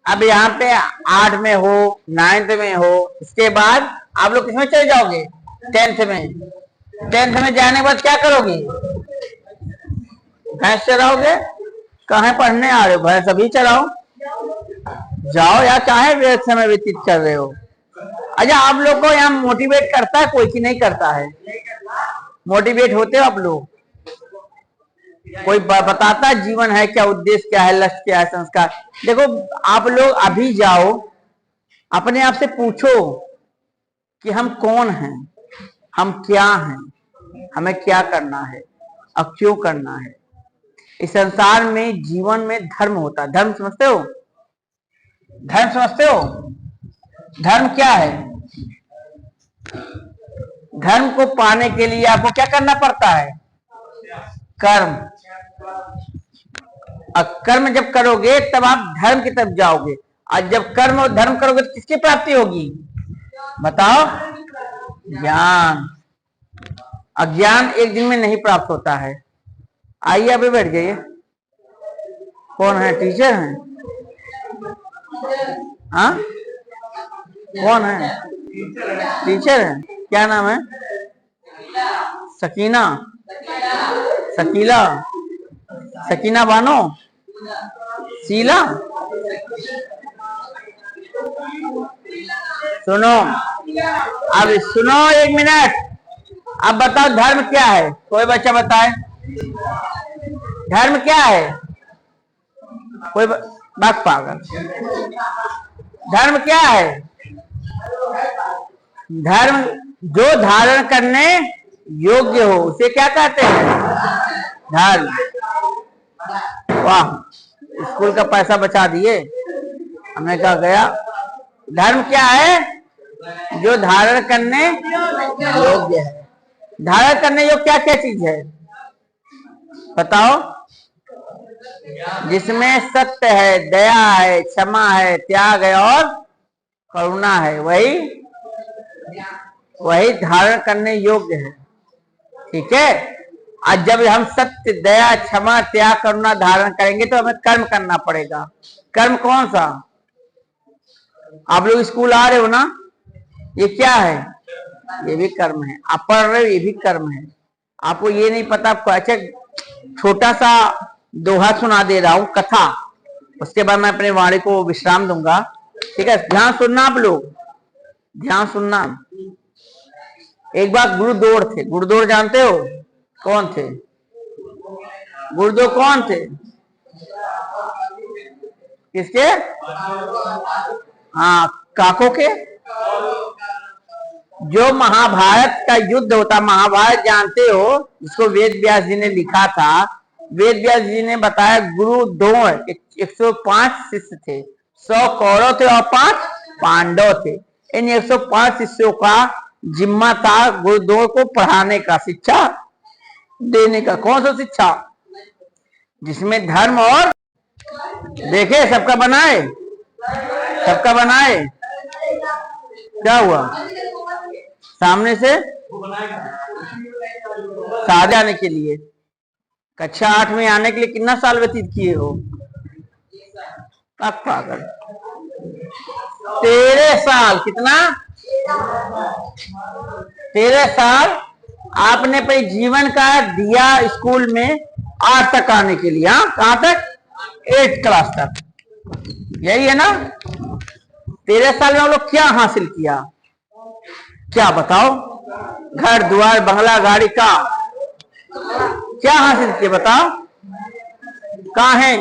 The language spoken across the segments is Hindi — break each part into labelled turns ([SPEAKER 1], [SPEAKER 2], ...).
[SPEAKER 1] अब यहाँ पे 8 में हो, 9th में हो, इसके बाद आप लोग किसमें चले जाओगे? 10th में। 10th में जाने के बाद क्या करोगे? भैंस चराओगे? कहाँ पढ़ने आ रहे हो? भैंस अभी चराओ जाओ, या चाहे व्यर्थ समय व्यतीत कर रहे हो। अच्छा, आप लोग को यहाँ मोटिवेट करता है कोई कि नहीं करता है? मोटिवेट होते हो आप लोग? कोई बताता है जीवन है क्या, उद्देश्य क्या है, लक्ष्य क्या है, संस्कार? देखो, आप लोग अभी जाओ, अपने आप से पूछो कि हम कौन हैं, हम क्या हैं, हमें क्या करना है और क्यों करना है। इस संसार में, जीवन में धर्म होता है। धर्म समझते हो? धर्म समझते हो? धर्म क्या है? धर्म को पाने के लिए आपको क्या करना पड़ता है? कर्म। और कर्म जब करोगे तब आप धर्म की तरफ जाओगे। और जब कर्म और धर्म करोगे तो किसकी प्राप्ति होगी? बताओ? ज्ञान। अज्ञान एक दिन में नहीं प्राप्त होता है। आइए अभी बैठ जाइए। कौन है? टीचर हैं? हाँ, कौन है? टीचर है। क्या नाम है? सकीना? सकीला? सकीना बानो? शीला? सुनो, अब सुनो एक मिनट। अब बताओ धर्म क्या है? कोई बच्चा बताए धर्म क्या है? कोई बात पागल। धर्म क्या है? धर्म जो धारण करने योग्य हो उसे क्या कहते हैं? धर्म। वाह, स्कूल का पैसा बचा दिए। हमने कहा गया। धर्म क्या है? जो धारण करने योग्य है। धारण करने योग्य क्या क्या चीज है बताओ? जिसमें सत्य है, दया है, क्षमा है, त्याग है और करुणा है, वही धारण करने योग्य है। ठीक है? आज जब हम सत्य, दया, क्षमा, त्याग, करुणा धारण करेंगे तो हमें कर्म करना पड़ेगा। कर्म कौन सा? आप लोग स्कूल आ रहे हो ना, ये क्या है? ये भी कर्म है। आप पढ़ रहे हो, ये भी कर्म है। आपको ये नहीं पता। आपको अच्छा छोटा सा दोहा सुना दे रहा हूं, कथा। उसके बाद मैं अपने वाणी को विश्राम दूंगा। ठीक है? ध्यान सुनना आप लोग, ध्यान सुनना। एक बार गुरुदोड़ थे। गुरुदोड़ जानते हो? कौन थे गुरुदोड़? कौन थे? किसके? हाँ, काकों के। जो महाभारत का युद्ध होता, महाभारत जानते हो, जिसको वेद व्यास जी ने लिखा था। वेद व्यास जी ने बताया गुरु दो 105 शिष्य थे। 100 कौरव थे और 5 पांडव थे। इन 105 शिष्यों का जिम्मा था गुरुदोड़ को पढ़ाने का, शिक्षा देने का। कौन सा शिक्षा? जिसमें धर्म और देखे सबका बनाए, सबका बनाए। क्या हुआ? सामने से साथ आने के लिए कक्षा 8 में आने के लिए कितना साल व्यतीत किए हो? पागल। 13 साल। कितना? 13 साल आपने अपने जीवन का दिया स्कूल में 8 तक आने के लिए। हाँ, कहां तक? 8th क्लास तक। यही है ना? 13 साल में हम लोग क्या हासिल किया? क्या बताओ? घर द्वार बंगला गाड़ी का क्या हासिल किया बताओ? कहाँ है?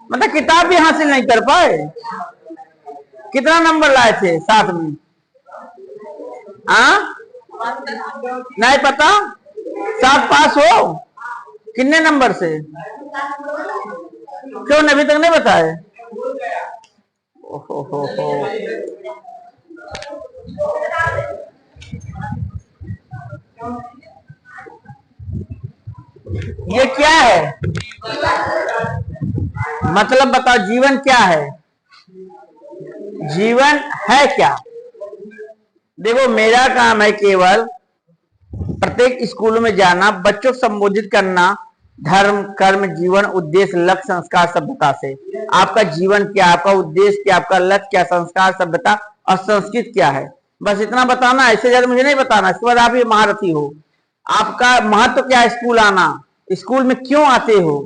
[SPEAKER 1] मतलब किताब भी हासिल नहीं कर पाए। कितना नंबर लाए थे साथ में? हाँ, नहीं पता। 7 पास हो? कितने नंबर से? क्यों अभी तक नहीं बताए? ओहो। ये क्या है? मतलब बताओ, जीवन क्या है? जीवन है क्या? देखो, मेरा काम है केवल प्रत्येक स्कूलों में जाना, बच्चों को संबोधित करना, धर्म, कर्म, जीवन, उद्देश्य, लक्ष्य, संस्कार, सभ्यता से। आपका जीवन क्या, आपका उद्देश्य क्या, आपका लक्ष्य क्या, संस्कार, सभ्यता और संस्कृति क्या है, बस इतना बताना है। इससे ज्यादा मुझे नहीं बताना। इसके बाद आप ये महारथी हो। आपका महत्व क्या है स्कूल आना, स्कूल में क्यों आते हो,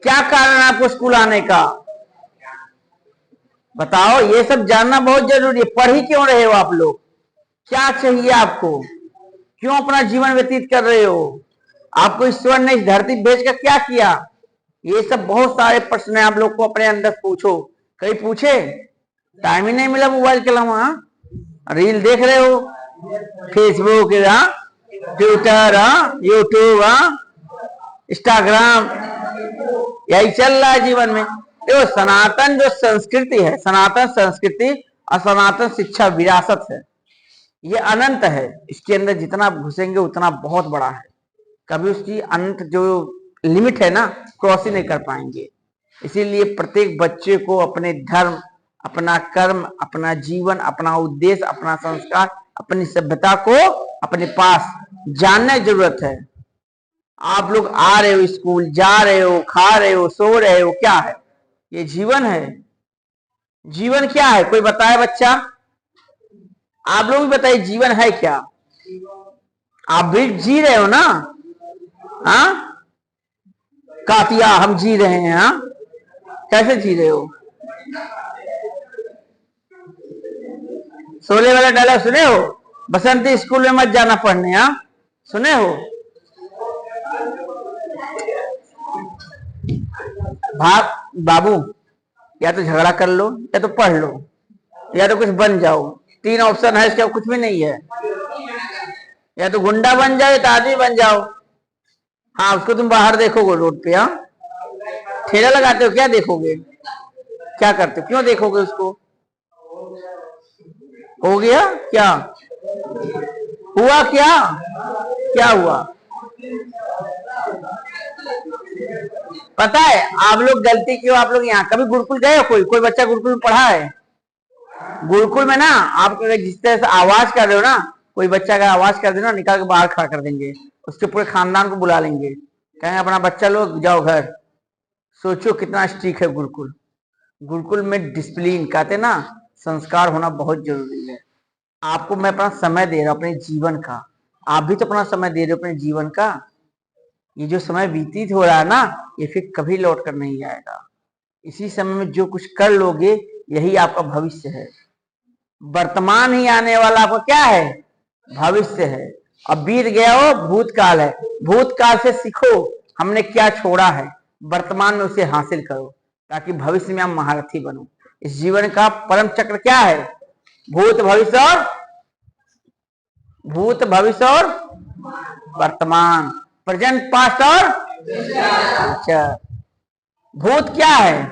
[SPEAKER 1] क्या कारण है आपको स्कूल आने का, बताओ। ये सब जानना बहुत जरूरी है। पढ़ ही क्यों रहे हो आप लोग, क्या चाहिए आपको, क्यों अपना जीवन व्यतीत कर रहे हो, आपको ईश्वर ने इस धरती भेजकर क्या किया। ये सब बहुत सारे प्रश्न है, आप लोग को अपने अंदर पूछो। कहीं पूछे, टाइम ही नहीं मिला मोबाइल के अलावा। रील देख रहे हो, फेसबुक, ट्विटर, यूट्यूब, इंस्टाग्राम, यही चल रहा है जीवन में। देखो, सनातन जो संस्कृति है, सनातन संस्कृति और सनातन शिक्षा विरासत है, ये अनंत है। इसके अंदर जितना घुसेंगे उतना बहुत बड़ा है। कभी उसकी अनंत जो लिमिट है ना, क्रॉस ही नहीं कर पाएंगे। इसीलिए प्रत्येक बच्चे को अपने धर्म, अपना कर्म, अपना जीवन, अपना उद्देश्य, अपना संस्कार, अपनी सभ्यता को अपने पास जानने की जरूरत है। आप लोग आ रहे हो स्कूल, जा रहे हो, खा रहे हो, सो रहे हो, क्या है ये जीवन है? जीवन क्या है, कोई बताए बच्चा? आप लोग भी बताइए, जीवन है क्या? आप भी जी रहे हो ना? हाँ, कातिया हम जी रहे हैं। हाँ, कैसे जी रहे हो? शोले वाला डायलॉग सुने हो, बसंती स्कूल में मत जाना पढ़ने। हाँ, सुने हो? बाबू, या तो झगड़ा कर लो, या तो पढ़ लो, या तो कुछ बन जाओ। तीन ऑप्शन है, इसके कुछ भी नहीं है। या तो गुंडा बन जाओ, या तो आदमी बन जाओ। हाँ, उसको तुम बाहर देखोगे रोड पे। हाँ, ठेला लगाते हो, क्या देखोगे, क्या करते हो, क्यों देखोगे उसको? हो गया क्या? हुआ क्या? क्या हुआ? पता है आप लोग गलती क्यों, आप लोग यहाँ कभी गुरुकुल गए हो? कोई बच्चा गुरुकुल में पढ़ा है? गुरुकुल में ना, आप जिस तरह से आवाज कर रहे हो ना, कोई बच्चा का आवाज कर देना, निकाल के बाहर खड़ा कर देंगे, उसके पूरे खानदान को बुला लेंगे, कहेंगे अपना बच्चा लोग जाओ घर। सोचो कितना स्ट्रिक्ट है गुरुकुल। गुरुकुल में डिसिप्लिन कहते ना, संस्कार होना बहुत जरूरी है। आपको मैं अपना समय दे रहा हूं, अपने जीवन का। आप भी तो अपना समय दे रहे हो अपने जीवन का। ये जो समय व्यतीत हो रहा है ना, ये फिर कभी लौट कर नहीं आएगा। इसी समय में जो कुछ कर लोगे, यही आपका भविष्य है। वर्तमान ही आने वाला आपका क्या है? भविष्य है। अब बीत गया हो, भूतकाल है। भूतकाल से सीखो हमने क्या छोड़ा है, वर्तमान में उसे हासिल करो, ताकि भविष्य में हम महारथी बनो। इस जीवन का परम चक्र क्या है? भूत भविष्य और वर्तमान, प्रेजेंट, पास्ट और फ्यूचर। भूत क्या है?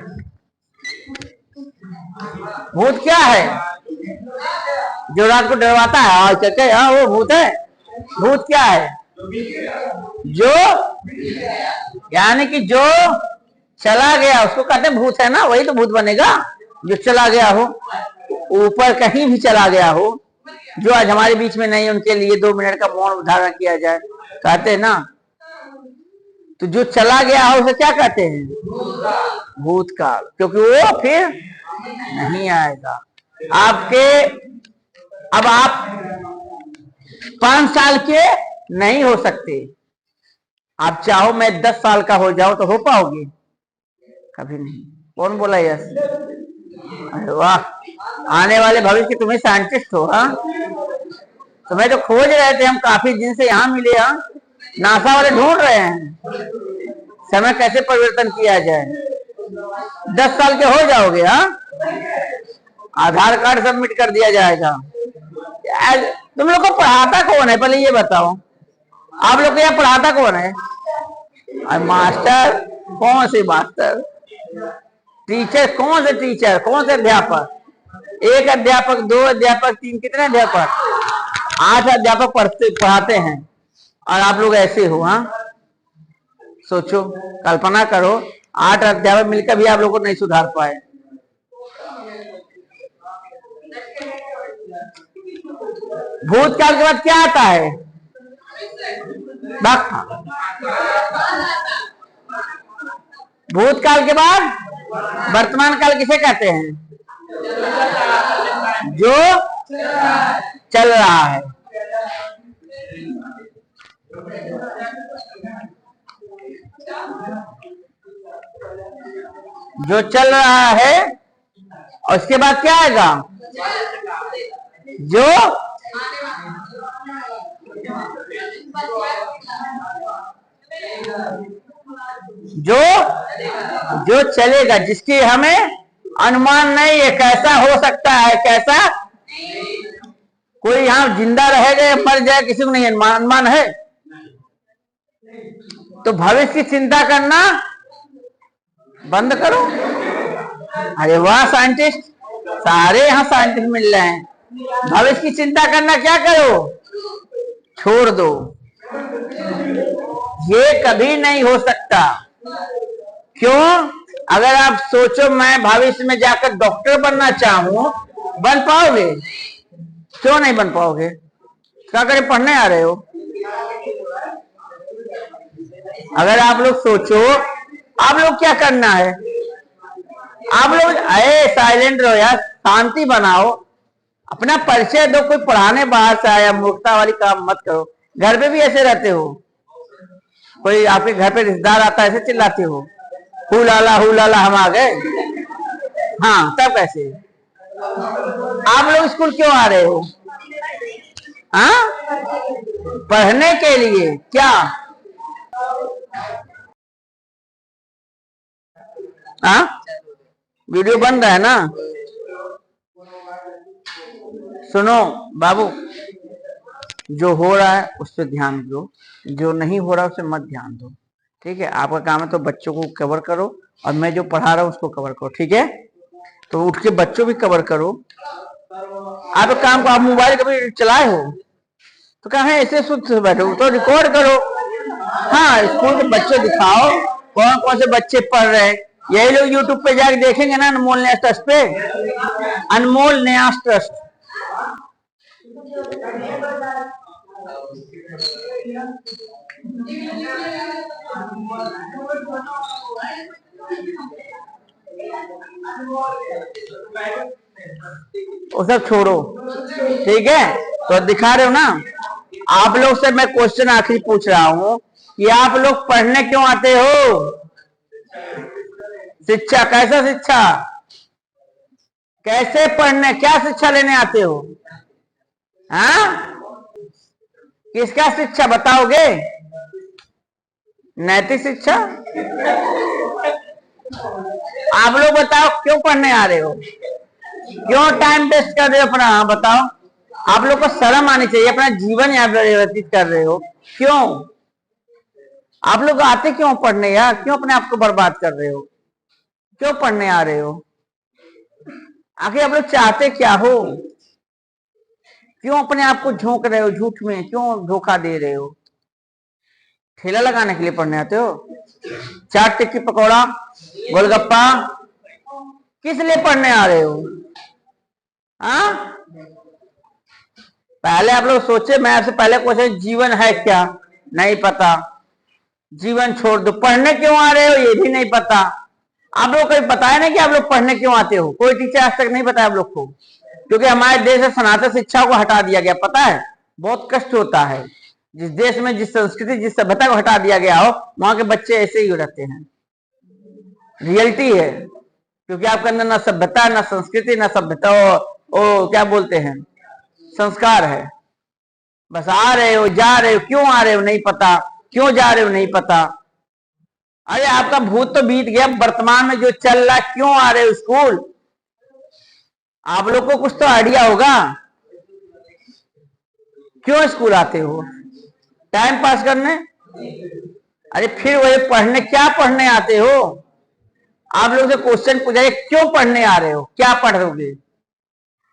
[SPEAKER 1] भूत क्या है? जो रात को डरवाता है, चचे, हाँ वो भूत है। भूत क्या है? जो, यानी कि जो चला गया उसको कहते हैं भूत है ना, वही तो भूत बनेगा। जो चला गया हो, ऊपर कहीं भी चला गया हो, जो आज हमारे बीच में नहीं, उनके लिए 2 मिनट का मौन धारण किया जाए, कहते हैं ना। तो जो चला गया हो उसे क्या कहते हैं? भूतकाल, क्योंकि वो फिर नहीं आएगा। आपके, अब आप 5 साल के नहीं हो सकते। आप चाहो मैं 10 साल का हो जाओ, तो हो पाओगे? कभी नहीं। कौन बोला यस? अरे वाह, आने वाले भविष्य के तुम्हें साइंटिस्ट हो। हाँ, तुम्हें तो खोज रहे थे हम काफी दिन से, यहाँ मिले। हाँ, नासा वाले ढूंढ रहे हैं समय कैसे परिवर्तन किया जाए। 10 साल के हो जाओगे। हाँ, आधार कार्ड सबमिट कर दिया जाएगा। तुम लोग को पढ़ाता कौन है, पहले ये बताओ। आप लोग को यहाँ पढ़ाता कौन है? मास्टर? कौन से मास्टर? टीचर? कौन से टीचर, कौन से अध्यापक? 1 अध्यापक, 2 अध्यापक, 3, कितने अध्यापक? 8 अध्यापक पढ़ाते हैं, और आप लोग ऐसे हो। हाँ, सोचो, कल्पना करो, 8 अध्यापक मिलकर भी आप लोग को नहीं सुधार पाए। भूतकाल के बाद क्या आता है? भूतकाल के बाद वर्तमान काल किसे कहते हैं? जो चल रहा है। जो चल रहा है, और उसके बाद क्या आएगा? जो जो जो चलेगा, जिसकी हमें अनुमान नहीं है कैसा हो सकता है, कैसा। कोई यहाँ जिंदा रहेगा या मर जाए किसी को नहीं अनुमान है। तो भविष्य की चिंता करना बंद करो। अरे वाह साइंटिस्ट, सारे यहाँ साइंटिस्ट मिल रहे हैं। भविष्य की चिंता करना क्या करो, छोड़ दो। ये कभी नहीं हो सकता। क्यों? अगर आप सोचो मैं भविष्य में जाकर डॉक्टर बनना चाहूं, बन पाओगे? क्यों नहीं बन पाओगे? क्या करें, पढ़ने आ रहे हो। अगर आप लोग सोचो, आप लोग क्या करना है, आप लोग अरे साइलेंट रहो यार, शांति बनाओ, अपना परिचय दो। कोई पढ़ाने बाहर से आया, मूर्खता वाली काम मत करो। घर पे भी ऐसे रहते हो, कोई आपके घर पे रिश्तेदार आता है ऐसे चिल्लाते हो, हू लाला हम आ गए। हाँ तब कैसे? आप लोग स्कूल क्यों आ रहे हो? हाँ, पढ़ने के लिए। क्या? हाँ, वीडियो बन रहा है ना। सुनो बाबू, जो हो रहा है उस पर ध्यान दो, जो नहीं हो रहा उस पर मत ध्यान दो। ठीक है, आपका काम है तो बच्चों को कवर करो, और मैं जो पढ़ा रहा हूँ उसको कवर करो। ठीक है, तो उठ के बच्चों भी कवर करो। आप काम को, आप मोबाइल कभी चलाए हो तो कहा है ऐसे शुद्ध से बैठो, तो रिकॉर्ड करो। हाँ, स्कूल के बच्चे दिखाओ कौन कौन से बच्चे पढ़ रहे हैं। यही लोग यूट्यूब पे जाके देखेंगे ना, अनमोल न्यास ट्रस्ट पे, अनमोल न्यास ट्रस्ट। वो सब छोड़ो, ठीक है। तो दिखा रहे हो ना, आप लोग से मैं क्वेश्चन आखिरी पूछ रहा हूं कि आप लोग पढ़ने क्यों आते हो? शिक्षा, कैसा शिक्षा, कैसे पढ़ने, क्या शिक्षा लेने आते हो? हाँ, किसका शिक्षा बताओगे? नैतिक शिक्षा। आप लोग बताओ क्यों पढ़ने आ रहे हो, क्यों टाइम वेस्ट कर रहे हो अपना? हाँ बताओ, आप लोग को शर्म आनी चाहिए, अपना जीवन यहाँ व्यतीत कर रहे हो। क्यों आप लोग आते क्यों पढ़ने यार? क्यों अपने आप को बर्बाद कर रहे हो? क्यों पढ़ने आ रहे हो? आखिर आप लोग चाहते क्या हो? क्यों अपने आप को झोंक रहे हो झूठ में? क्यों धोखा दे रहे हो? ठेला लगाने के लिए पढ़ने आते हो? चाट टिक्की पकौड़ा गोलगप्पा, किस लिए पढ़ने आ रहे हो? हाँ, पहले आप लोग सोचे। मैं आपसे पहले क्वेश्चन, जीवन है क्या? नहीं पता, जीवन छोड़ दो। पढ़ने क्यों आ रहे हो ये भी नहीं पता। आप लोग कभी बताया नहीं कि आप लोग पढ़ने क्यों आते हो? कोई टीचर आज तक नहीं बताया आप लोग को, क्योंकि हमारे देश से सनातन शिक्षा को हटा दिया गया। पता है, बहुत कष्ट होता है। जिस देश में जिस संस्कृति जिस सभ्यता को हटा दिया गया हो, वहां के बच्चे ऐसे ही रहते हैं। रियलिटी है, क्योंकि आपके अंदर ना सभ्यता, ना संस्कृति, ना सभ्यता, ओ क्या बोलते हैं, संस्कार है। बस आ रहे हो, जा रहे हो, क्यों आ रहे हो नहीं पता, क्यों जा रहे हो नहीं पता। अरे आपका भूत तो बीत गया, वर्तमान में जो चल रहा है, क्यों आ रहे हो स्कूल? आप लोग को कुछ तो आइडिया होगा, क्यों स्कूल आते हो? टाइम पास करने? अरे फिर वही पढ़ने, क्या पढ़ने आते हो? आप लोग से क्वेश्चन पूछा, क्यों पढ़ने आ रहे हो? क्या पढ़ रहे,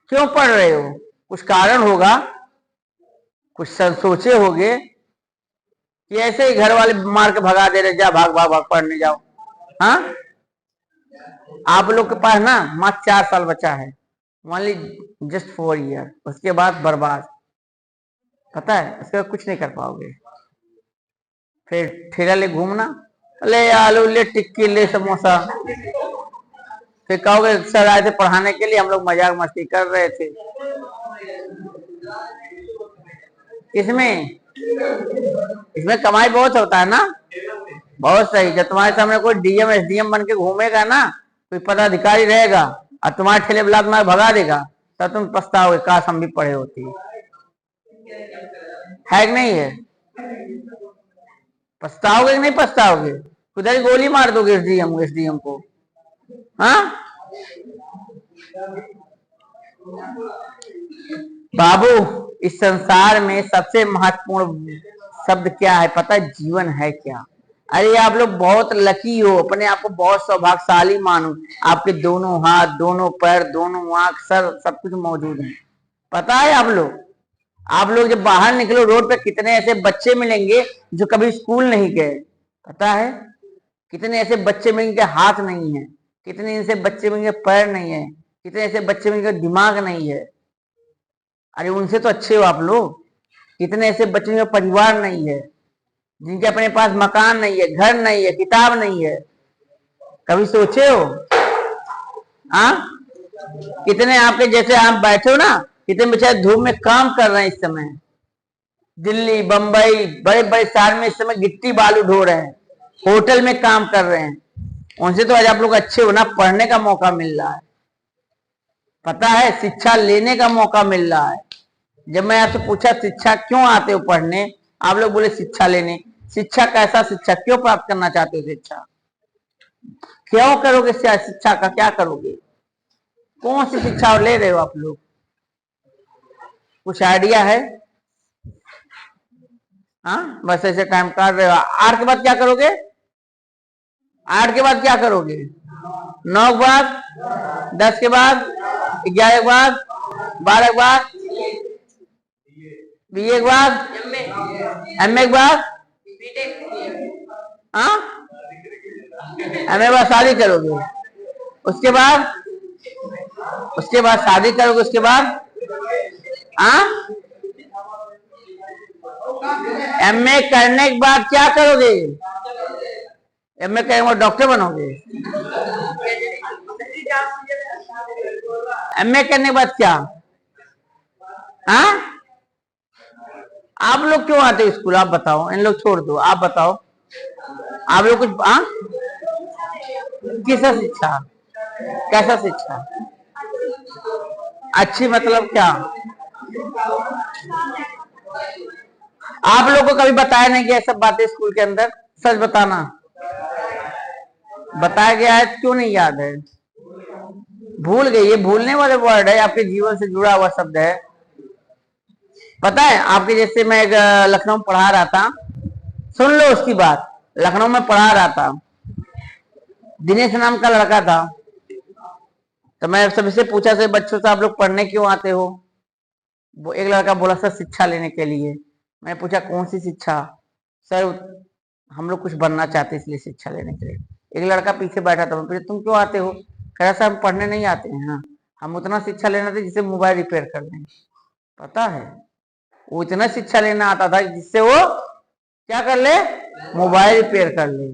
[SPEAKER 1] क्यों पढ़ रहे हो? कुछ कारण होगा, कुछ सोचे होगे कि ऐसे ही घर वाले मार के भगा दे रहे, जा भाग भाग भाग पढ़ने जाओ। हाँ, आप लोग के पास ना मात्र 4 साल बचा है, ओनली जस्ट 4 ईयर, उसके बाद बर्बाद। पता है, उसके बाद कुछ नहीं कर पाओगे। फिर ठेला ले घूमना, ले आलू, ले टिक्की, ले समोसा। फिर कहोगे सर आए थे पढ़ाने के लिए, हम लोग मजाक मस्ती कर रहे थे। इसमें इसमें कमाई बहुत होता है ना। बहुत सही। जब तुम्हारे सामने कोई डीएम एसडीएम बन के घूमेगा ना, कोई पदाधिकारी रहेगा और तुम्हारे ठेले बुला तुम्हारे भगा देगा, तब तुम पछताओगे काश हम भी पढ़े होती। है कि नहीं है? पछताओगे कि नहीं पछताओगे? उधर गोली मार दोगे एसडीएम को। हाँ बाबू, इस संसार में सबसे महत्वपूर्ण शब्द क्या है पता है? जीवन है क्या। अरे आप लोग बहुत लकी हो, अपने आप को बहुत सौभाग्यशाली मानो। आपके दोनों हाथ, दोनों पैर, दोनों आंख, सर, सब कुछ मौजूद है। पता है आप लोग जब बाहर निकलो रोड पे, कितने ऐसे बच्चे मिलेंगे जो कभी स्कूल नहीं गए। पता है? कितने ऐसे बच्चे मिलेंगे हाथ नहीं है, कितने ऐसे बच्चे मिलेंगे पैर नहीं है, कितने ऐसे बच्चे मिलेंगे दिमाग नहीं है। अरे उनसे तो अच्छे हो आप लोग। कितने ऐसे बच्चे जो परिवार नहीं है, जिनके अपने पास मकान नहीं है, घर नहीं है, किताब नहीं है। कभी सोचे हो? हाँ, कितने आपके जैसे आप बैठे हो ना, कितने बेचारे धूप में काम कर रहे हैं इस समय। दिल्ली, बंबई, बड़े बड़े शहर में इस समय गिट्टी बालू ढो रहे हैं, होटल में काम कर रहे हैं। उनसे तो आज आप लोग अच्छे हो ना, पढ़ने का मौका मिल रहा है। पता है? शिक्षा लेने का मौका मिल रहा है। जब मैं आपसे पूछा शिक्षा क्यों आते हो पढ़ने, आप लोग बोले शिक्षा लेने। शिक्षा कैसा शिक्षा? क्यों प्राप्त करना चाहते हो शिक्षा? क्यों करोगे शिक्षा का? क्या करोगे? कौन सी शिक्षा ले रहे हो आप लोग? कुछ आइडिया है? हाँ, बस ऐसे टाइम काट रहे हो। 8 के बाद क्या करोगे? 8 के बाद क्या करोगे? 9 के बाद, 10 के बाद, 11 के बाद, 12 के बाद, बीए के बाद, एमए के बाद, हाँ, एमए के बाद शादी करोगे। उसके बाद शादी करोगे। उसके बाद हाँ, एमए करने के बाद क्या करोगे? एमए करने के बाद डॉक्टर बनोगे। एमए करने के बाद क्या? हाँ, आप लोग क्यों आते हो स्कूल? आप बताओ। इन लोग छोड़ दो, आप बताओ। आप लोग कुछ हाँ, किसा शिक्षा? कैसा शिक्षा? अच्छी मतलब क्या? आप लोग को कभी बताया नहीं गया सब बातें स्कूल के अंदर? सच बताना। बताया गया है? क्यों नहीं याद है? भूल गए? ये भूलने वाले वर्ड है, आपके जीवन से जुड़ा हुआ शब्द है। पता है आपके जैसे मैं लखनऊ में पढ़ा रहा था, सुन लो उसकी बात। लखनऊ में पढ़ा रहा था, दिनेश नाम का लड़का था। तो मैं सबसे पूछा से बच्चों से आप लोग पढ़ने क्यों आते हो? वो एक लड़का बोला सर शिक्षा लेने के लिए। मैं पूछा कौन सी शिक्षा? सर हम लोग कुछ बनना चाहते इसलिए शिक्षा लेने के लिए। एक लड़का पीछे बैठा था, मैं पूछा तुम क्यों आते हो? कह रहा सर हम पढ़ने नहीं आते हैं, हाँ हम उतना शिक्षा लेना था जिससे मोबाइल रिपेयर कर लें। पता है? वो इतना शिक्षा लेना आता था जिससे वो क्या कर ले? मोबाइल रिपेयर कर ले।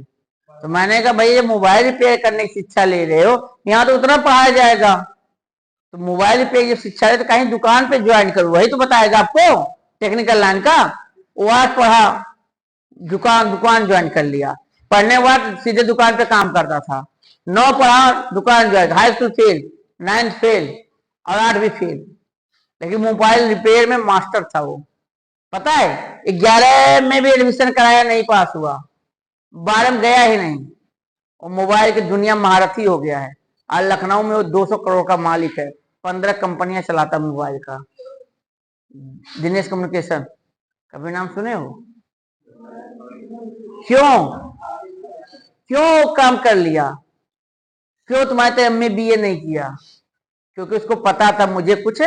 [SPEAKER 1] तो मैंने कहा भाई ये मोबाइल रिपेयर करने की शिक्षा ले रहे हो, यहाँ तो उतना पढ़ाया जाएगा। तो मोबाइल रिपेयर की शिक्षा ले तो कहीं दुकान पे ज्वाइन करो, वही तो बताएगा आपको टेक्निकल लाइन का। वो आज पढ़ा, दुकान ज्वाइन कर लिया। पढ़ने के बाद सीधे दुकान पे काम करता था। 9 पढ़ा, दुकान join, high school fail, 9th fail और 8वीं फेल, लेकिन मोबाइल रिपेयर में मास्टर था वो। पता है? 11 में भी एडमिशन कराया, नहीं पास हुआ। 12 में गया ही नहीं, और मोबाइल की दुनिया महारथी हो गया है। आज लखनऊ में वो 200 करोड़ का मालिक है, 15 कंपनियां चलाता मोबाइल का। दिनेश कम्युनिकेशन, कभी नाम सुने हो? क्यों काम कर लिया? क्यों तुम्हारे तो एमए बीए नहीं किया? क्योंकि उसको पता था मुझे कुछ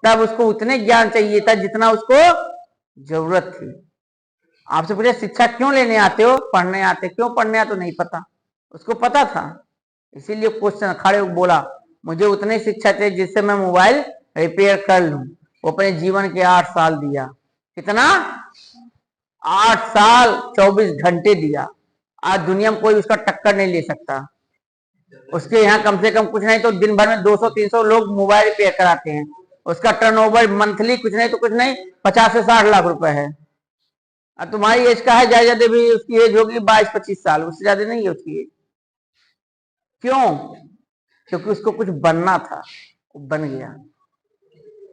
[SPEAKER 1] तब उसको उतने ज्ञान चाहिए था जितना उसको जरूरत थी। आपसे पूछे शिक्षा क्यों लेने आते हो? पढ़ने आते। क्यों पढ़ने आते? तो नहीं पता, उसको पता था। इसीलिए क्वेश्चन खड़े बोला मुझे उतनी शिक्षा चाहिए जिससे मैं मोबाइल रिपेयर कर लूं। वो अपने जीवन के 8 साल दिया। कितना? 8 साल 24 घंटे दिया। आज दुनिया में कोई उसका टक्कर नहीं ले सकता। उसके यहाँ कम से कम कुछ नहीं तो दिन भर में 200-300 लोग मोबाइल रिपेयर कराते हैं। उसका टर्नओवर मंथली कुछ नहीं तो कुछ नहीं 50 से 60 लाख रुपए है। और तुम्हारी एज का है ज्यादा भी, उसकी एज होगी 22-25 साल, उससे ज्यादा नहीं है उसकी एज। क्यों? क्योंकि उसको कुछ बनना था, वो बन गया।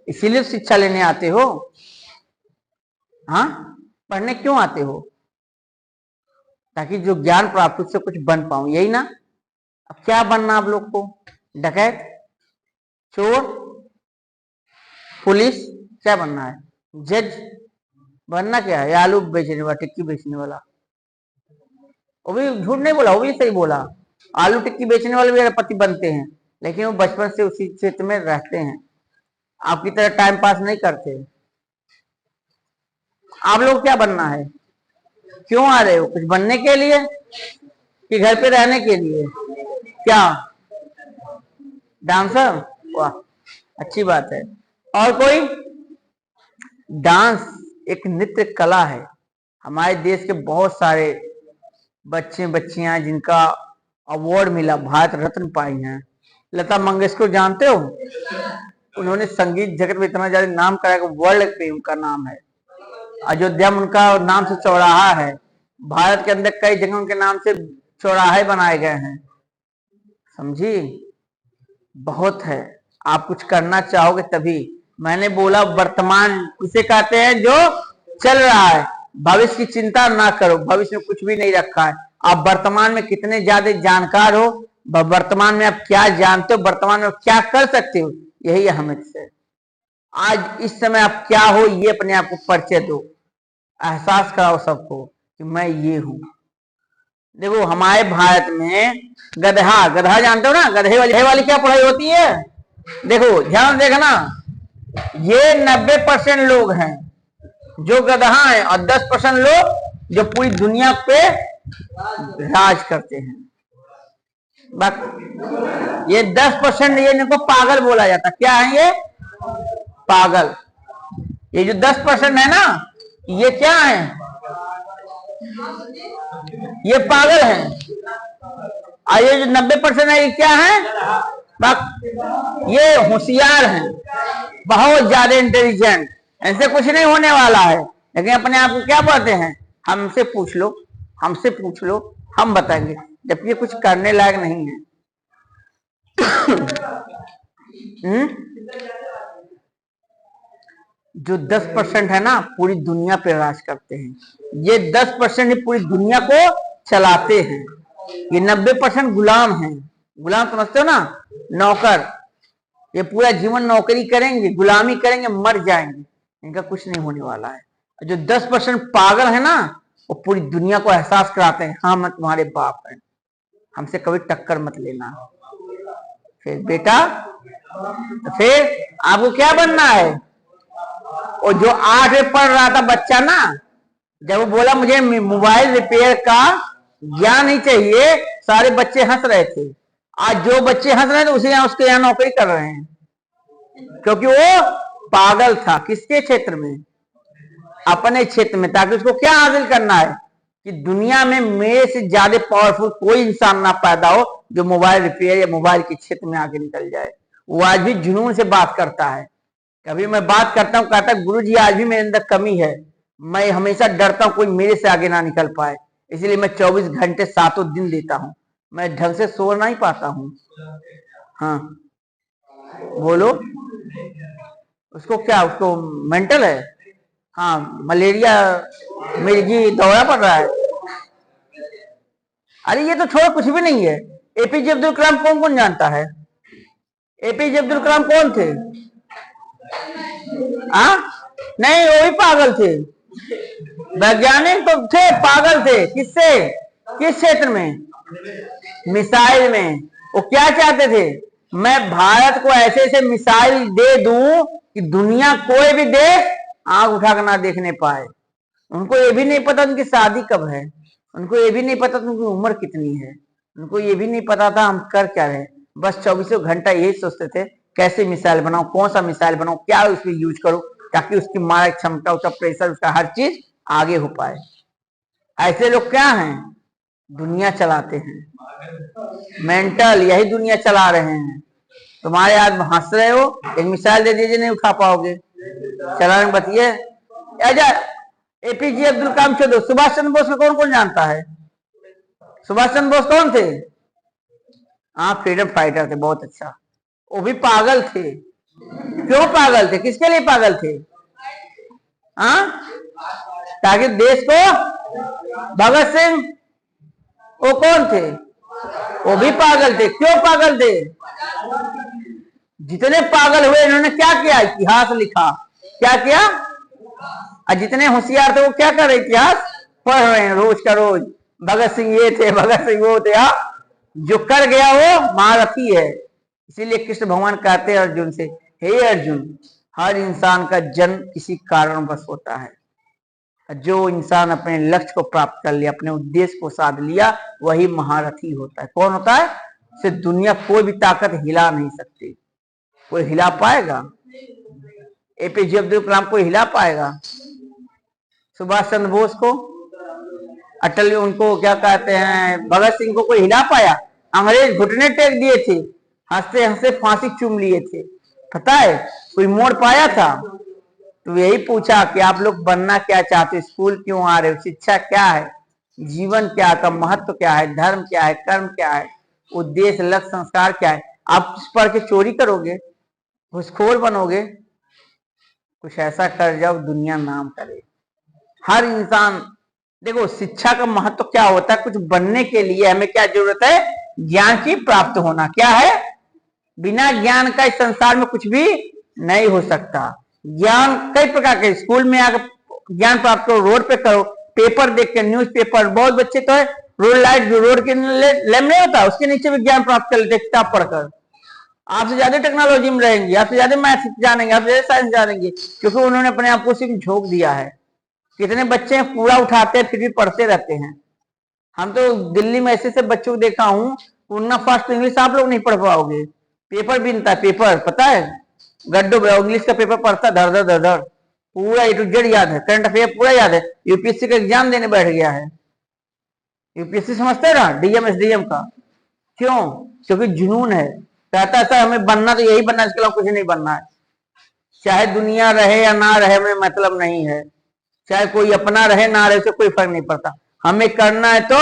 [SPEAKER 1] इसीलिए शिक्षा लेने आते हो। हाँ, पढ़ने क्यों आते हो? ताकि जो ज्ञान प्राप्त उससे कुछ बन पाऊं, यही ना। अब क्या बनना आप लोग को? डकैत, चोर, पुलिस, क्या बनना है? जज बनना क्या है? आलू बेचने वाला, टिक्की बेचने वाला। वो भी झूठ नहीं बोला, वो भी सही बोला। आलू टिक्की बेचने वाले भी अरबपति बनते हैं, लेकिन वो बचपन से उसी क्षेत्र में रहते हैं। आपकी तरह टाइम पास नहीं करते। आप लोग क्या बनना है? क्यों आ रहे हो? कुछ बनने के लिए कि घर पे रहने के लिए? क्या डांसर? वाह, अच्छी बात है। और कोई? डांस एक नृत्य कला है। हमारे देश के बहुत सारे बच्चे बच्चियां जिनका अवार्ड मिला, भारत रत्न पाई हैं। लता मंगेशकर जानते हो? उन्होंने संगीत जगत में इतना ज्यादा नाम कराया कि वर्ल्ड पे उनका नाम है। अयोध्या में उनका नाम से चौराहा है। भारत के अंदर कई जगह उनके नाम से चौराहे बनाए गए हैं। समझी? बहुत है। आप कुछ करना चाहोगे तभी। मैंने बोला वर्तमान किसे कहते हैं? जो चल रहा है। भविष्य की चिंता ना करो, भविष्य में कुछ भी नहीं रखा है। आप वर्तमान में कितने ज्यादा जानकार हो, वर्तमान में आप क्या जानते हो, वर्तमान में क्या कर सकते हो, यही अहमियत है। आज इस समय आप क्या हो, ये अपने आप को परिचय दो, एहसास कराओ सबको कि मैं ये हूं। देखो हमारे भारत में गधा, गधा जानते हो ना? गधे वाली क्या पढ़ाई होती है? देखो ध्यान देखना, ये 90% लोग हैं जो गधा हैं और 10% लोग जो पूरी दुनिया पे राज करते हैं। बस ये 10% ये इनको पागल बोला जाता। क्या है ये? पागल। ये जो 10% है ना, ये क्या है? ये पागल है। और ये जो 90% है, ये क्या है? ये होशियार हैं, बहुत ज्यादा इंटेलिजेंट। ऐसे कुछ नहीं होने वाला है, लेकिन अपने आप को क्या बोलते हैं? हमसे पूछ लो, हमसे पूछ लो, हम बताएंगे, जबकि ये कुछ करने लायक नहीं है। जो 10% है ना, पूरी दुनिया पे राज करते हैं। ये 10% ही पूरी दुनिया को चलाते हैं। ये 90% गुलाम हैं। गुलाम समझते हो ना? नौकर। ये पूरा जीवन नौकरी करेंगे, गुलामी करेंगे, मर जाएंगे, इनका कुछ नहीं होने वाला है। जो 10% पागल है ना, वो पूरी दुनिया को एहसास कराते हैं, हाँ मैं तुम्हारे बाप है, हमसे कभी टक्कर मत लेना। फिर बेटा, तो फिर आपको क्या बनना है? और जो 8 में पढ़ रहा था बच्चा ना, जब वो बोला मुझे मोबाइल रिपेयर का ज्ञान नहीं चाहिए, सारे बच्चे हंस रहे थे। आज जो बच्चे हंस रहे थे उसे यहाँ उसके यहाँ नौकरी कर रहे हैं, क्योंकि वो पागल था। किसके क्षेत्र में? अपने क्षेत्र में। ताकि उसको क्या हासिल करना है कि दुनिया में मेरे से ज्यादा पावरफुल कोई इंसान ना पैदा हो जो मोबाइल रिपेयर या मोबाइल के क्षेत्र में आगे निकल जाए। वो आज भी जुनून से बात करता है। कभी मैं बात करता हूँ, कहता है गुरुजी आज भी मेरे अंदर कमी है, मैं हमेशा डरता हूँ कोई मेरे से आगे ना निकल पाए, इसलिए मैं 24 घंटे 7 दिन देता हूँ, मैं ढंग से सो नहीं पाता हूँ। हाँ बोलो, उसको क्या, उसको मेंटल है? हाँ, मलेरिया, मिर्गी, दौरा पड़ रहा है। अरे ये तो छोड़, कुछ भी नहीं है। एपीजे अब्दुल कलाम कौन कौन जानता है? एपीजे अब्दुल कलाम कौन थे? नहीं, वो भी पागल थे। वैज्ञानिक तो थे, पागल थे। किससे? किस क्षेत्र में? मिसाइल में। वो क्या चाहते थे? मैं भारत को ऐसे ऐसे मिसाइल दे दूं कि दुनिया कोई भी देश आंख उठाकर ना देखने पाए। उनको ये भी नहीं पता उनकी शादी कब है, उनको ये भी नहीं पता उनकी उम्र कितनी है, उनको ये भी नहीं पता था हम कर क्या रहे। बस 24 घंटा यही सोचते थे कैसे मिसाइल बनाओ, कौन सा मिसाइल बनाओ, क्या उसमें यूज करो, ताकि उसकी मारक क्षमता, उसका प्रेशर, उसका हर चीज आगे हो पाए। ऐसे लोग क्या हैं, दुनिया चलाते हैं, मेंटल यही दुनिया चला रहे हैं। तुम्हारे आज हंस रहे हो, एक मिसाल दे दीजिए, नहीं उठा पाओगे। चलाने बतिए। अच्छा, एपीजे अब्दुल कलाम छोड़ो, सुभाष चंद्र बोस को कौन कौन जानता है? सुभाष चंद्र बोस कौन थे? हाँ, फ्रीडम फाइटर थे, बहुत अच्छा। वो भी पागल थे। क्यों पागल थे, किसके लिए पागल थे? हाँ, ताकि देश को। भगत सिंह वो कौन थे? वो भी पागल थे। क्यों पागल थे? जितने पागल हुए इन्होंने क्या किया? इतिहास लिखा। क्या किया? और जितने होशियार थे वो क्या कर रहे? इतिहास पढ़ रहे हैं रोज का रोज। भगत सिंह ये थे, भगत सिंह वो थे। जो कर गया वो महारथी है। इसीलिए कृष्ण भगवान कहते हैं अर्जुन से, हे अर्जुन, हर इंसान का जन्म किसी कारणवश होता है। जो इंसान अपने लक्ष्य को प्राप्त कर लिया, अपने उद्देश्य को साध लिया, वही महारथी होता है। कौन होता है? से दुनिया कोई भी ताकत हिला नहीं सकती। कोई हिला पाएगा? एपीजे अब्दुल कलाम को हिला पाएगा? सुभाष चंद्र बोस को, अटल, उनको क्या कहते हैं, भगत सिंह को कोई हिला पाया? अंग्रेज घुटने टेक दिए थे, हंसते हंसते फांसी चूम लिए थे। पता है कोई मोड़ पाया था? तो यही पूछा कि आप लोग बनना क्या चाहते हो, स्कूल क्यों आ रहे हो, शिक्षा क्या है, जीवन क्या का महत्व क्या है, धर्म क्या है, कर्म क्या है, उद्देश्य, लक्ष्य, संस्कार क्या है? आप पढ़ के चोरी करोगे, घुसखोर बनोगे? कुछ ऐसा कर जाओ दुनिया नाम करे। हर इंसान, देखो शिक्षा का महत्व क्या होता है, कुछ बनने के लिए हमें क्या जरूरत है? ज्ञान की प्राप्त होना। क्या है? बिना ज्ञान का इस संसार में कुछ भी नहीं हो सकता। ज्ञान कई प्रकार के, स्कूल में आकर ज्ञान प्राप्त करो, रोड पे करो, पेपर देख के, न्यूज़पेपर। बहुत बच्चे तो है रोड लाइट, जो रोड के लैम्प नहीं होता उसके नीचे भी ज्ञान प्राप्त कर लेते किताब पढ़कर। आपसे ज्यादा टेक्नोलॉजी में रहेंगे, आपसे ज्यादा मैथ जानेंगे, आपसे ज्यादा साइंस जानेंगे, क्योंकि उन्होंने अपने आप को सिर्फ झोंक दिया है। कितने बच्चे पूरा उठाते हैं फिर भी पढ़ते रहते हैं। हम तो दिल्ली में ऐसे से बच्चों को देखा हूँ, उतना फास्ट इंग्लिश आप लोग नहीं पढ़ पाओगे। पेपर बीनता है, पेपर पता है, गड्ढो इंग्लिश का पेपर पढ़ता धर धर धर धर, पूरा ए टू जेड याद है, करंट अफेयर पूरा याद है। यूपीएससी का एग्जाम देने बैठ गया है। यूपीएससी समझते है ना, डीएम एसडीएम का। क्यों? क्योंकि जुनून है, कहता है सर हमें बनना तो यही बनना है, इसके अलावा कुछ नहीं बनना है। चाहे दुनिया रहे या ना रहे हमें मतलब नहीं है, चाहे कोई अपना रहे ना रहे, उसे कोई फर्क नहीं पड़ता। हमें करना है तो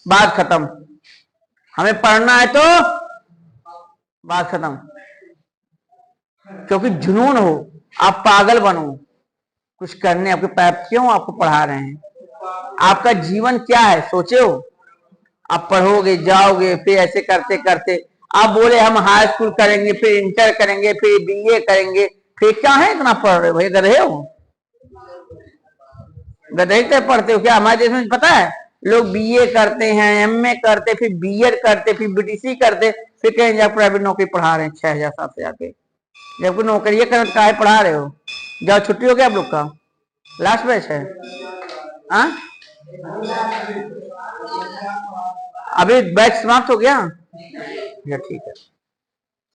[SPEAKER 1] बात खत्म, हमें पढ़ना है तो बात खत्म। क्योंकि जुनून हो, आप पागल बनो कुछ करने, आपके पैर क्यों आपको पढ़ा रहे हैं? आपका जीवन क्या है सोचे हो? आप पढ़ोगे, जाओगे, फिर ऐसे करते करते आप बोले हम हाई स्कूल करेंगे, फिर इंटर करेंगे, फिर बीए करेंगे, फिर क्या है इतना पढ़ रहे हो? भाई गधे हो, गधे से पढ़ते हो क्या? हमारे देश में पता है लोग बीए करते हैं, एमए करते, फिर बीएड करते, फिर बीटीसी करते, फिर कहीं जाकर प्राइवेट नौकरी पढ़ा रहे हैं 6,000 7,000 के। जब कोई नौकरी करना काहे पढ़ा रहे हो? जाओ, छुट्टी हो गया आप लोग का, लास्ट बैच है। हाँ, अभी बैच समाप्त हो गया? ठीक है।